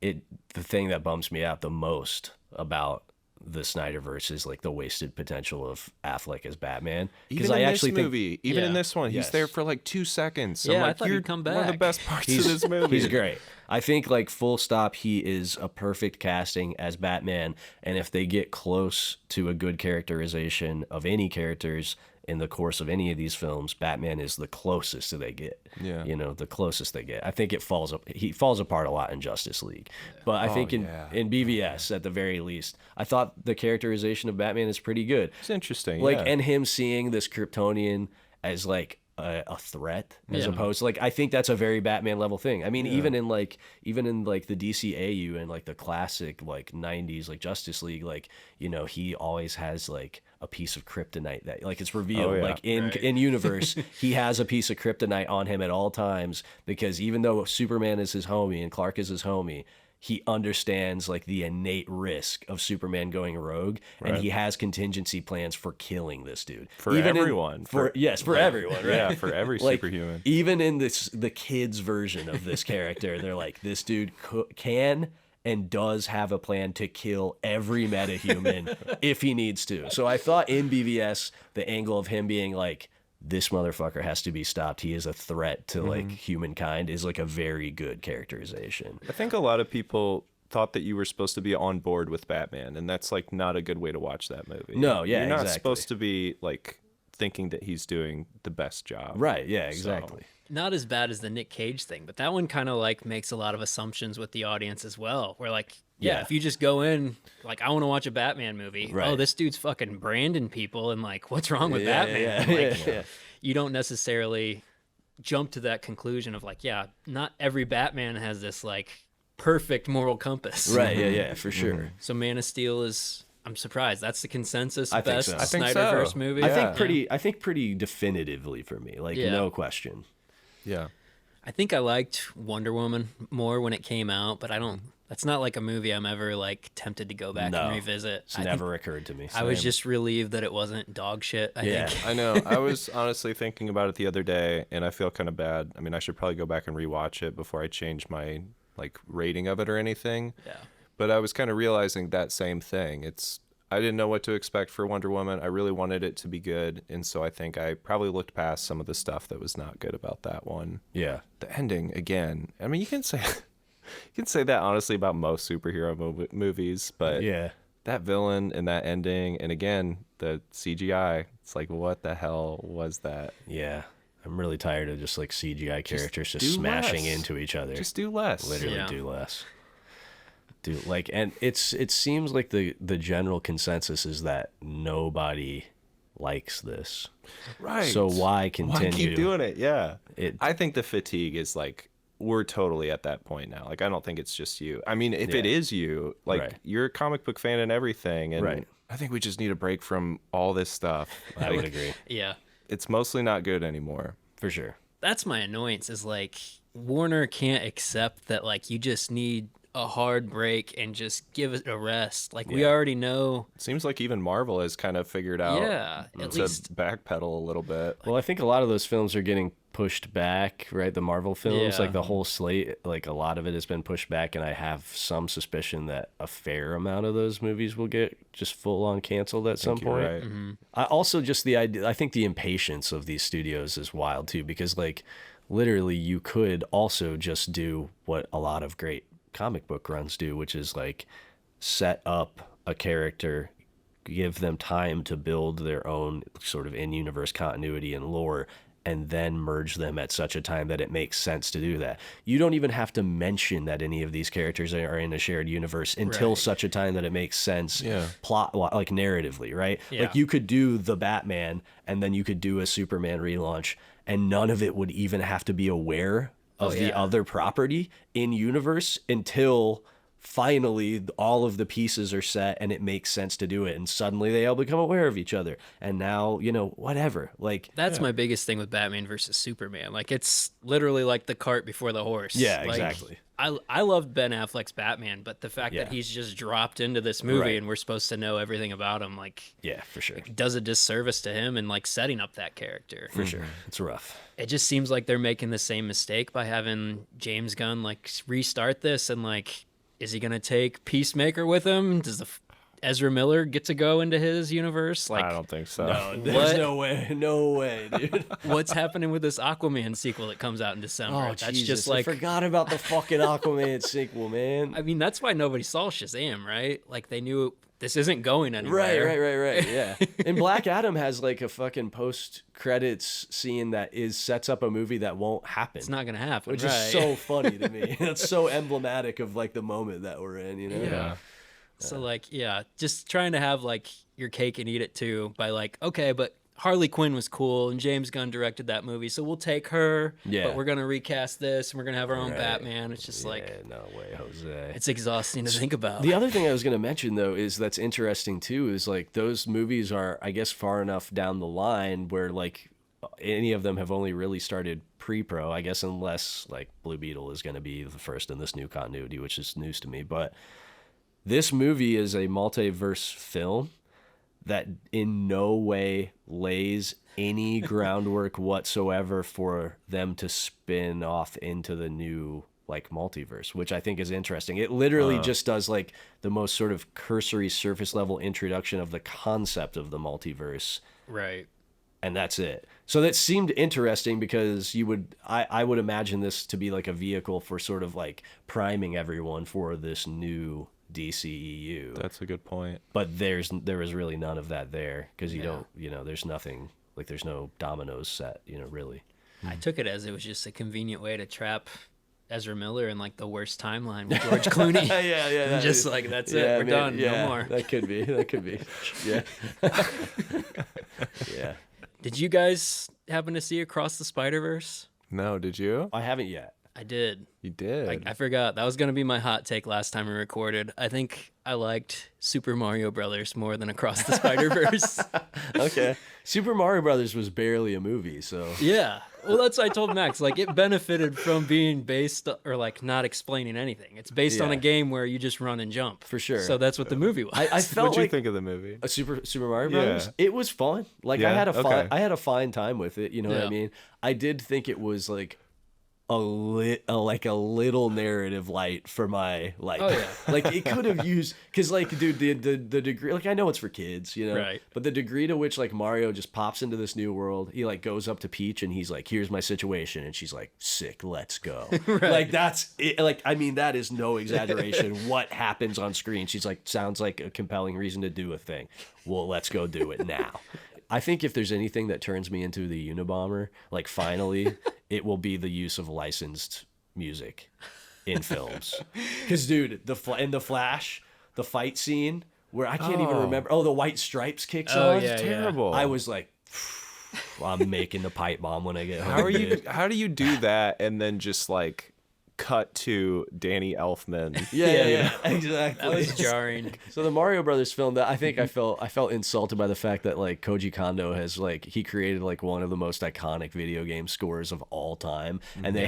the thing that bums me out the most about the Snyderverse is like the wasted potential of Affleck as Batman. Because I actually think even in this one, he's there for like 2 seconds. Yeah, like, I thought he'd come back. One of the best parts of this movie. He's great. I think like full stop, he is a perfect casting as Batman. And if they get close to a good characterization of any characters in the course of any of these films, Batman is the closest that they get. Yeah. You know, the closest they get. I think he falls apart a lot in Justice League. But I think in BVS, at the very least, I thought the characterization of Batman is pretty good. It's interesting. Like, and him seeing this Kryptonian as like a threat as opposed to, like, I think that's a very Batman level thing. I mean, even in the DCAU and like the classic like 90s like Justice League, like, you know, he always has like a piece of kryptonite that like it's revealed like in universe he has a piece of kryptonite on him at all times, because even though Superman is his homie and Clark is his homie, he understands like the innate risk of Superman going rogue, and he has contingency plans for killing this dude. For everyone. For everyone, right? Yeah, for every like, superhuman. Even in the kids' version of this character, they're like, this dude can and does have a plan to kill every metahuman if he needs to. So I thought in BVS, the angle of him being like this motherfucker has to be stopped. He is a threat to like humankind is like a very good characterization. I think a lot of people thought that you were supposed to be on board with Batman, and that's like not a good way to watch that movie. No, yeah, you're not exactly. supposed to be like thinking that he's doing the best job. Right, yeah, exactly. Not as bad as the Nick Cage thing, but that one kind of like makes a lot of assumptions with the audience as well. Where like, yeah, if you just go in like, I want to watch a Batman movie. Right. Oh, this dude's fucking branding people, and like, what's wrong with Batman? Like, you don't necessarily jump to that conclusion of like, yeah, not every Batman has this like perfect moral compass. Right. Yeah, for sure. So Man of Steel is. I'm surprised. That's the consensus I think best so. Snyderverse movie. I think pretty definitively for me. Like no question. Yeah. I think I liked Wonder Woman more when it came out, but I don't. That's not like a movie I'm ever like tempted to go back and revisit. It's never occurred to me. I was just relieved that it wasn't dog shit. I think. I know. I was honestly thinking about it the other day, and I feel kind of bad. I mean, I should probably go back and rewatch it before I change my like rating of it or anything. Yeah. But I was kind of realizing that same thing. I didn't know what to expect for Wonder Woman. I really wanted it to be good, and so I think I probably looked past some of the stuff that was not good about that one. Yeah. The ending again. I mean, you can say that honestly about most superhero movies, but that villain and that ending, and again the CGI. It's like, what the hell was that? Yeah. I'm really tired of just like CGI characters just smashing into each other. Just do less. Literally do less. Like, and it seems like the general consensus is that nobody likes this. Right. So why continue? Why keep doing it? Yeah. I think the fatigue is like, we're totally at that point now. Like, I don't think it's just you. I mean, if it is you, like you're a comic book fan and everything, and I think we just need a break from all this stuff. I would agree. Yeah. It's mostly not good anymore. For sure. That's my annoyance is like Warner can't accept that like you just need a hard break and just give it a rest. Like we already know. It seems like even Marvel has kind of figured out at least backpedal a little bit. Well, I think a lot of those films are getting pushed back, right? The Marvel films, like the whole slate, like a lot of it has been pushed back, and I have some suspicion that a fair amount of those movies will get just full on canceled at some point. Right. Mm-hmm. I also just the idea, I think the impatience of these studios is wild too, because like literally you could also just do what a lot of great comic book runs do, which is like set up a character, give them time to build their own sort of in-universe continuity and lore, and then merge them at such a time that it makes sense to do that. You don't even have to mention that any of these characters are in a shared universe until such a time that it makes sense plot, like narratively, right? Like you could do the Batman and then you could do a Superman relaunch, and none of it would even have to be aware of the other property in universe until finally all of the pieces are set and it makes sense to do it, and suddenly they all become aware of each other, and now whatever. Like that's my biggest thing with Batman versus Superman. Like it's literally like the cart before the horse. Yeah, like, exactly. I loved Ben Affleck's Batman, but the fact that he's just dropped into this movie and we're supposed to know everything about him, like for sure, it does a disservice to him and like setting up that character. For sure, it's rough. It just seems like they're making the same mistake by having James Gunn like restart this, and like, is he gonna take Peacemaker with him? Does Ezra Miller get to go into his universe? Like, I don't think so. No, there's no way, dude. What's happening with this Aquaman sequel that comes out in December? Oh, that's Jesus, just like I forgot about the fucking Aquaman sequel, man. I mean, that's why nobody saw Shazam, right? Like they knew this isn't going anywhere. Right. Yeah. And Black Adam has like a fucking post-credits scene that sets up a movie that won't happen. It's not gonna happen, which is so funny to me. That's so emblematic of like the moment that we're in, you know? Yeah. So like, just trying to have like your cake and eat it too by like, okay, but Harley Quinn was cool and James Gunn directed that movie, so we'll take her. But we're gonna recast this and we're gonna have our own Batman. It's just like, no way, Jose. It's exhausting to think about. The other thing I was gonna mention though is that's interesting too is like those movies are, I guess, far enough down the line where like any of them have only really started pre-pro, I guess, unless like Blue Beetle is gonna be the first in this new continuity, which is news to me. But this movie is a multiverse film that in no way lays any groundwork whatsoever for them to spin off into the new like multiverse, which I think is interesting. It literally just does like the most sort of cursory surface level introduction of the concept of the multiverse. Right. and that's it. So that seemed interesting because I would imagine this to be like a vehicle for sort of like priming everyone for this new DCEU. That's a good point. But there is really none of that there because you don't, there's nothing, like there's no dominoes set, really. I took it as it was just a convenient way to trap Ezra Miller in like the worst timeline with George Clooney. yeah. Just like, that's it. We're done. No more. That could be. Yeah. Yeah. Did you guys happen to see Across the Spider-Verse? No, did you? I haven't yet. I did. You did? I forgot. That was going to be my hot take last time we recorded. I think I liked Super Mario Brothers more than Across the Spider-Verse. Okay. Super Mario Brothers was barely a movie, so. Yeah. Well, that's what I told Max. Like, it benefited from being based, or like not explaining anything. It's based on a game where you just run and jump. For sure. So that's what the movie was. I felt What'd you think of the movie? Super Mario Brothers? It was fun. Like, I had a fine time with it. You know what I mean? I did think it was like a little narrative light for my like. Oh, yeah. Like it could have used, because like, dude, the degree, like I know it's for kids, Right. But the degree to which like Mario just pops into this new world, he like goes up to Peach and he's like, "Here's my situation," and she's like, "Sick, let's go." Right. Like that's it. Like I mean, that is no exaggeration. What happens on screen? She's like, sounds like a compelling reason to do a thing. Well, let's go do it now. I think if there's anything that turns me into the Unabomber, like finally, it will be the use of licensed music in films. Because, dude, in the Flash, the fight scene where I can't even remember. Oh, the White Stripes kicks on. Yeah, terrible. I was like, I'm making the pipe bomb when I get home. How do you do that and then just like cut to Danny Elfman? Yeah, exactly. That was jarring. So the Mario Brothers film, that I think I felt insulted by the fact that like Koji Kondo has like he created like one of the most iconic video game scores of all time, and they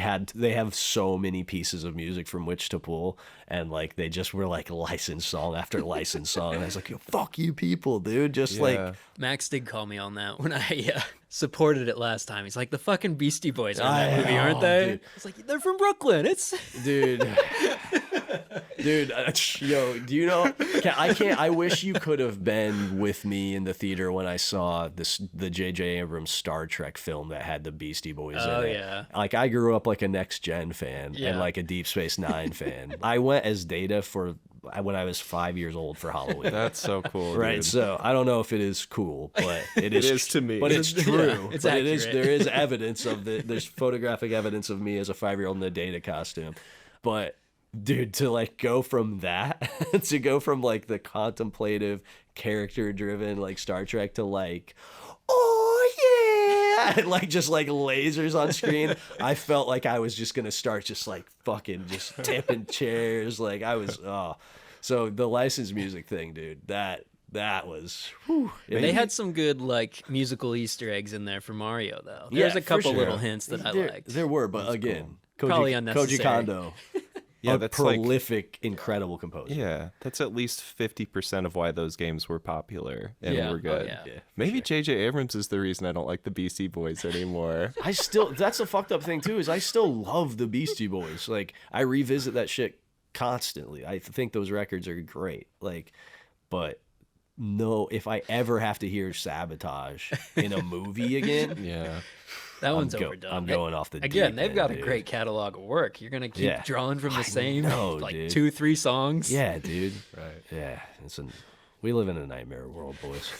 have so many pieces of music from which to pull, and like they just were like licensed song after licensed song, and I was like, fuck you people, dude, just like. Max did call me on that when I supported it last time. He's like, the fucking Beastie Boys are in that movie, aren't they? Dude. It's like, they're from Brooklyn. It's dude, yo, do you know? I wish you could have been with me in the theater when I saw the J.J. Abrams Star Trek film that had the Beastie Boys in it. Oh yeah. Like I grew up like a Next Gen fan and like a Deep Space Nine fan. I went as Data when I was 5 years old for Halloween. That's so cool, right? dude. So I don't know if it is cool, but it is to me. But it's true. It's but accurate. there is evidence of there's photographic evidence of me as a 5-year-old in the Data costume. But dude, to like go from that to go from like the contemplative, character driven like Star Trek to like, oh yeah, like just like lasers on screen, I felt like I was just gonna start just like fucking just tipping chairs. Like I was so the licensed music thing, dude, that was They had some good like musical Easter eggs in there for Mario though. There's a couple little hints that I liked. There were, but again, Probably unnecessary. Koji Kondo. Yeah, that's prolific, incredible composer. Yeah, that's at least 50% of why those games were popular and were good. Yeah, Maybe J.J. Abrams is the reason I don't like the Beastie Boys anymore. That's a fucked up thing too, is I still love the Beastie Boys. Like I revisit that shit constantly. I think those records are great. Like, but no, if I ever have to hear Sabotage in a movie again, that one's overdone. I'm going off the again. deep They've end, got a dude. great catalog of work. You're gonna keep drawing from the same like dude. 2-3 songs. Yeah, dude. Right. Yeah, we live in a nightmare world, boys.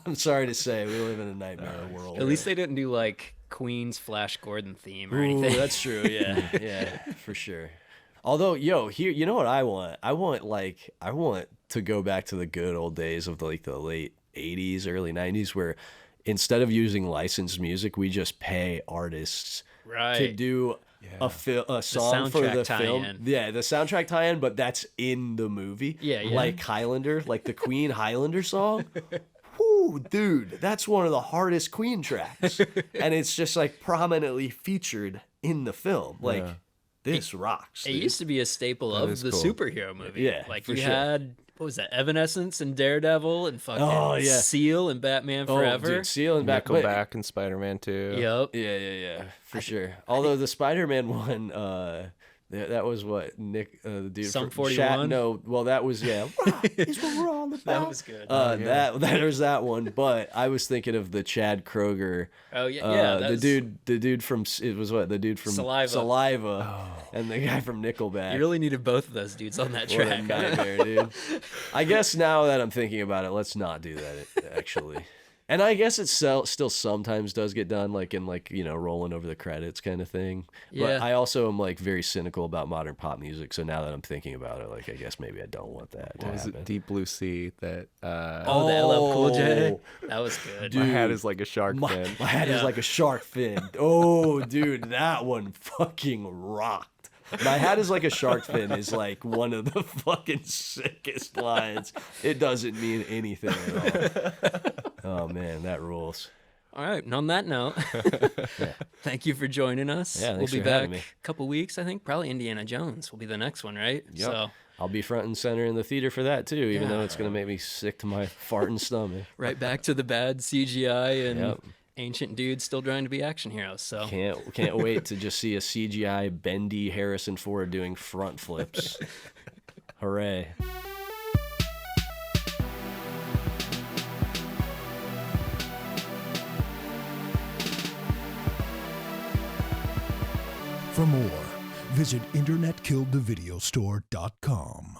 I'm sorry to say, we live in a nightmare world. At least they didn't do like Queen's Flash Gordon theme or anything. That's true. Yeah, for sure. Although, here, you know what I want? I want to go back to the good old days of the late 80s, early 90s, where instead of using licensed music, we just pay artists to do a song for the film. Yeah, the soundtrack tie-in, but that's in the movie. Yeah. Like Highlander, like the Queen Highlander song. Woo, dude, that's one of the hardest Queen tracks. And it's just like prominently featured in the film. Like, this rocks. It dude. used to be a staple of the superhero movie. Yeah, like for you sure. had, what was that, Evanescence and Daredevil and fucking Seal and Batman Forever. Dude, Seal and Nickelback and Spider-Man 2. Yep. Yeah, for sure. Although the Spider-Man one, That was what Nick, the dude Sum from 41? Chat. No, well, that was Is what we're all about. That was good. There's that one. But I was thinking of the Chad Kroger. Oh yeah, the dude from the dude from Saliva, and the guy from Nickelback. You really needed both of those dudes on that track. What a nightmare, dude. I guess now that I'm thinking about it, let's not do that actually. And I guess it still sometimes does get done, like in rolling over the credits kind of thing. Yeah. But I also am like very cynical about modern pop music. So now that I'm thinking about it, like I guess maybe I don't want that to happen. Was it Deep Blue Sea that? The LL Cool J. That was good. Dude, my hat is like a shark fin. My hat is like a shark fin. Oh, dude, that one fucking rocked. My hat is like a shark fin is like one of the fucking sickest lines. It doesn't mean anything at all. Oh man, that rules. All right, and on that note, thank you for joining us. Yeah, we'll be back a couple weeks, I think. Probably Indiana Jones will be the next one, right? Yep. So I'll be front and center in the theater for that too, even though it's gonna make me sick to my farting stomach. Right back to the bad CGI and ancient dudes still trying to be action heroes. So can't wait to just see a CGI bendy Harrison Ford doing front flips. Hooray. For more, visit internetkilledthevideostore.com.